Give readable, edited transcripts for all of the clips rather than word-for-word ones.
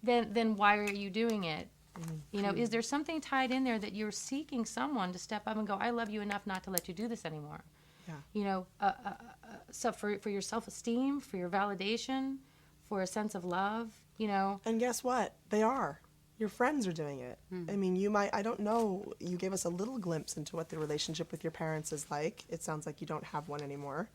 then why are you doing it? You know, is there something tied in there that you're seeking someone to step up and go, I love you enough not to let you do this anymore? Yeah. You know, so for your self-esteem, for your validation, for a sense of love, you know. And guess what? They are. Your friends are doing it. I mean, you might, I don't know, you gave us a little glimpse into what the relationship with your parents is like. It sounds like you don't have one anymore.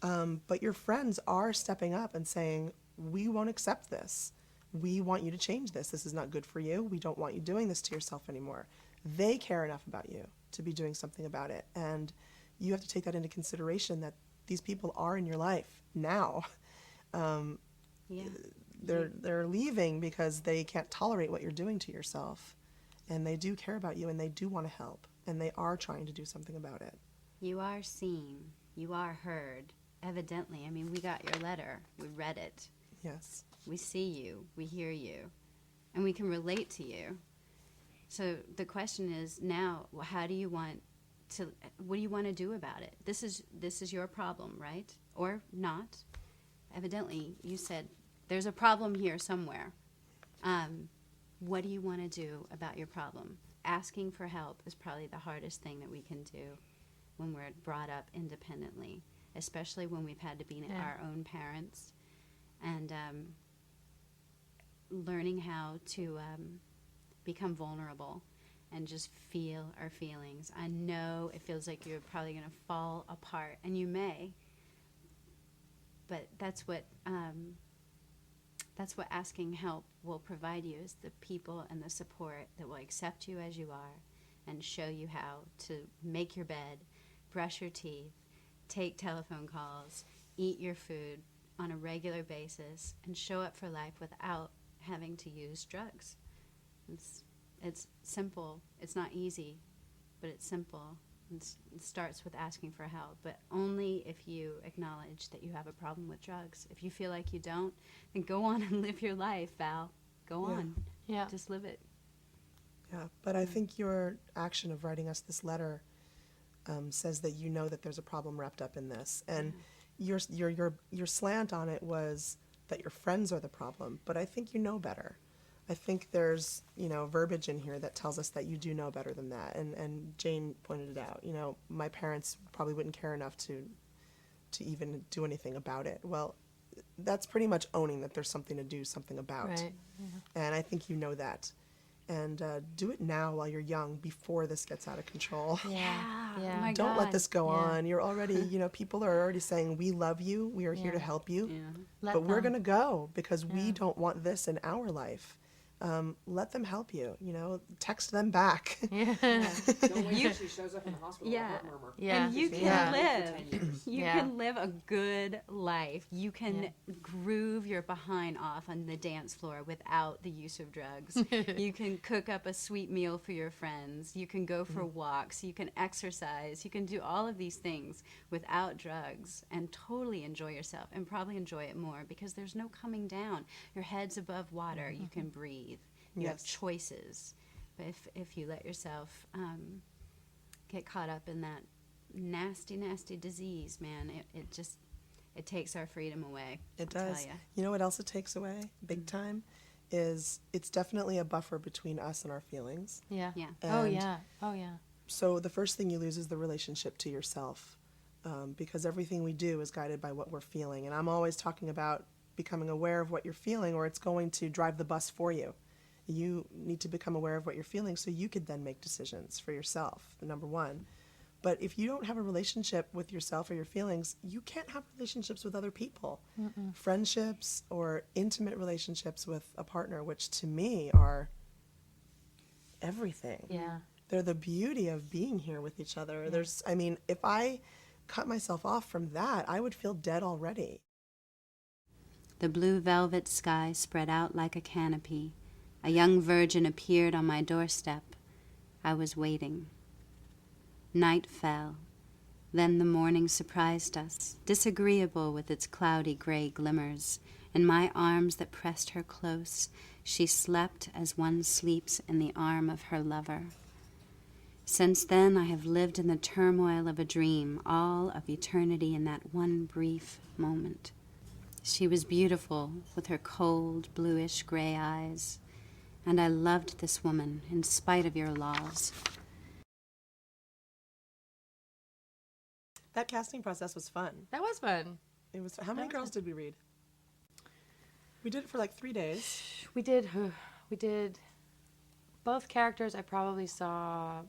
But your friends are stepping up and saying, we won't accept this. We want you to change this. This is not good for you. We don't want you doing this to yourself anymore. They care enough about you to be doing something about it. And you have to take that into consideration, that these people are in your life now. They're leaving because they can't tolerate what you're doing to yourself. And they do care about you, and they do want to help. And they are trying to do something about it. You are seen. You are heard. Evidently. I mean, we got your letter. We read it. Yes. We see you. We hear you. And we can relate to you. So the question is now, how do you want to, what do you want to do about it? This is your problem, right? Or not. Evidently, you said, there's a problem here somewhere. What do you want to do about your problem? Asking for help is probably the hardest thing that we can do when we're brought up independently, especially when we've had to be our own parents, and learning how to become vulnerable and just feel our feelings. I know it feels like you're probably going to fall apart, and you may, but that's what asking help will provide you, is the people and the support that will accept you as you are and show you how to make your bed, brush your teeth, take telephone calls, eat your food on a regular basis, and show up for life without having to use drugs. It's simple. It's not easy, but it's simple. It starts with asking for help, but only if you acknowledge that you have a problem with drugs. If you feel like you don't, then go on and live your life, Val. Go on. Yeah. Just live it. Yeah, but I think your action of writing us this letter says that you know that there's a problem wrapped up in this, and your slant on it was that your friends are the problem. But I think you know better. I think there's verbiage in here that tells us that you do know better than that, and Jane pointed it out. My parents probably wouldn't care enough to even do anything about it. Well, that's pretty much owning that there's something to do something about. Right. Yeah. And I think you know that. And do it now while you're young, before this gets out of control. Yeah. Oh my Don't God. let this go on. You're already, people are already saying, we love you, we are here to help you. Yeah. But we're going to go because we don't want this in our life. Let them help you, text them back. Yeah. Don't wait till she shows up in the hospital with a heart murmur. Yeah. And you can Yeah. live. You can live a good life. You can groove your behind off on the dance floor without the use of drugs. You can cook up a sweet meal for your friends. You can go for walks. You can exercise. You can do all of these things without drugs and totally enjoy yourself, and probably enjoy it more because there's no coming down. Your head's above water. You can breathe. You have choices. But if you let yourself get caught up in that nasty, nasty disease, man, it takes our freedom away. It I'll does. tell ya. You know what else it takes away, big time, is it's definitely a buffer between us and our feelings. Yeah. Yeah. Oh, And yeah. Oh, yeah. So the first thing you lose is the relationship to yourself, because everything we do is guided by what we're feeling. And I'm always talking about becoming aware of what you're feeling, or it's going to drive the bus for you. You need to become aware of what you're feeling so you could then make decisions for yourself, number one. But if you don't have a relationship with yourself or your feelings, you can't have relationships with other people. Friendships or intimate relationships with a partner, which to me are everything. Yeah. They're the beauty of being here with each other. If I cut myself off from that, I would feel dead already. The blue velvet sky spread out like a canopy. A young virgin appeared on my doorstep. I was waiting. Night fell. Then the morning surprised us, disagreeable with its cloudy gray glimmers. In my arms that pressed her close, she slept as one sleeps in the arm of her lover. Since then I have lived in the turmoil of a dream, all of eternity in that one brief moment. She was beautiful with her cold, bluish gray eyes, and I loved this woman in spite of your laws. That casting process was fun. That was fun. It was. How many girls did we read? We did it for like 3 days. We did both characters. I probably saw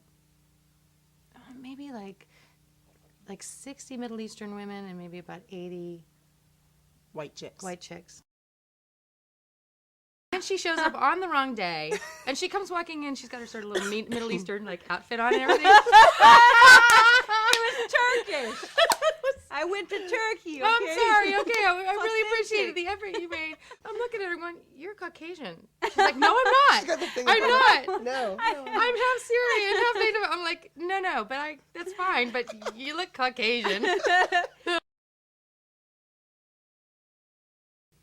maybe like 60 Middle Eastern women and maybe about 80 White chicks. white chicks. And she shows up on the wrong day, and she comes walking in. She's got her sort of little Middle Eastern like outfit on and everything. Turkish. I went to Turkey. Okay? I'm sorry. Okay, I really authentic. appreciated the effort you made. I'm looking at her going, "You're Caucasian." She's like, "No, I'm not. Got the thing I'm up not. on- No. I'm half Syrian, half Native." I'm like, "No, but that's fine. But you look Caucasian."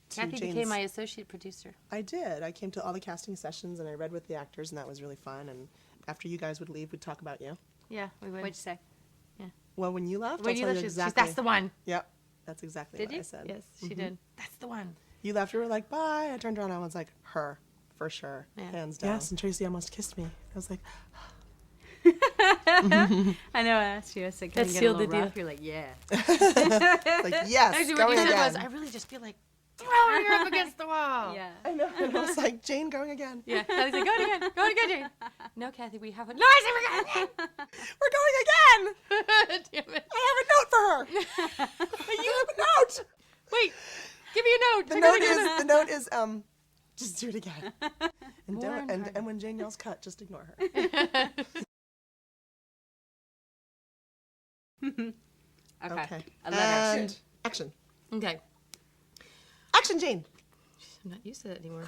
Cathy Jane's- became my associate producer. I did. I came to all the casting sessions and I read with the actors, and that was really fun. And after you guys would leave, we'd talk about you. Yeah, we would. What'd you say? Well, when you left, When I'll you tell left, you she's, exactly. that's the one. Yep, that's exactly Did what you? I said. Yes, she did. That's the one. You left. You were like, "Bye." I turned around. I was like, "Her, for sure, Yeah. hands down." Yes, and Traci almost kissed me. I was like, I know I asked you. I said, can That I get a sealed little the rough? You're like, yeah. "Like yes, Actually, what you going said again." was, "I really just feel like throwing her up against the wall." Yeah. I know. And I was like, "Jane, going again." Yeah. Cathy's like, "Go it again, Jane." No, Cathy, we haven't. No, I said we're going We're going again. again. Damn it. I have a note for her. You have a note. Wait, give me a note. The note is just do it again. And More don't, and and when Jane yells cut, just ignore her. Okay. A letter. And action. Okay. Action, Jane. I'm not used to that anymore.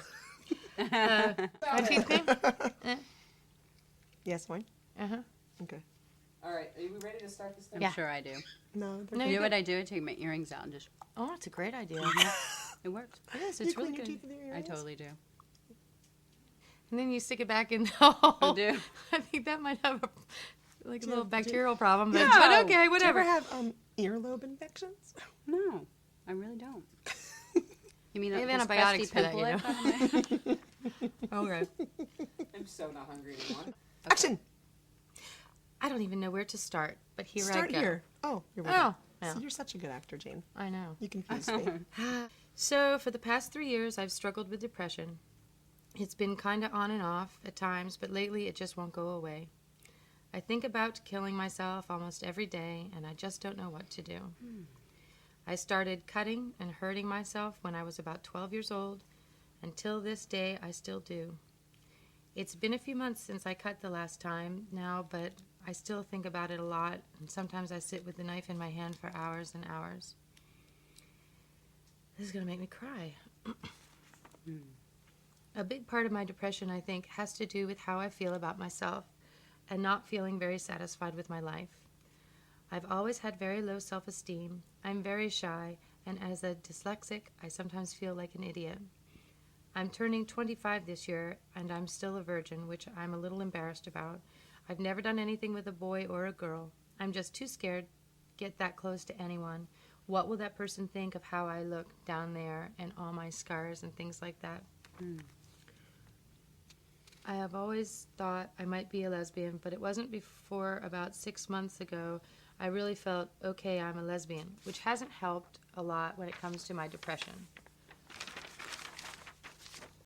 My teeth clean? Yes, fine. Uh-huh. Okay. All right, are you ready to start this thing? I'm sure I do. No, they're No, You you know what I do? I take my earrings out and just, Oh, it's a great idea. it works. Yes, you it's clean really your good. teeth with your I earrings? totally do. And then you stick it back in the hole. I do. I think that might have a you little have- bacterial problem, but, No. but okay, Do you whatever. ever have earlobe infections? No, I really don't. You mean They have this antibiotics crusty for that, pimple you I've got on my- Okay. I'm so not hungry anymore. Action. I don't even know where to start, but here Start I go. here. Oh, you're Oh, welcome. yeah. See, you're such a good actor, Jane. I know. You confused me. So, for the past 3 years, I've struggled with depression. It's been kind of on and off at times, but lately it just won't go away. I think about killing myself almost every day, and I just don't know what to do. I started cutting and hurting myself when I was about 12 years old. Until this day, I still do. It's been a few months since I cut the last time now, but I still think about it a lot, and sometimes I sit with the knife in my hand for hours and hours. This is going to make me cry. A big part of my depression, I think, has to do with how I feel about myself and not feeling very satisfied with my life. I've always had very low self-esteem. I'm very shy, and as a dyslexic, I sometimes feel like an idiot. I'm turning 25 this year, and I'm still a virgin, which I'm a little embarrassed about. I've never done anything with a boy or a girl. I'm just too scared to get that close to anyone. What will that person think of how I look down there and all my scars and things like that? I have always thought I might be a lesbian, but it wasn't before about 6 months ago I really felt, okay, I'm a lesbian, which hasn't helped a lot when it comes to my depression.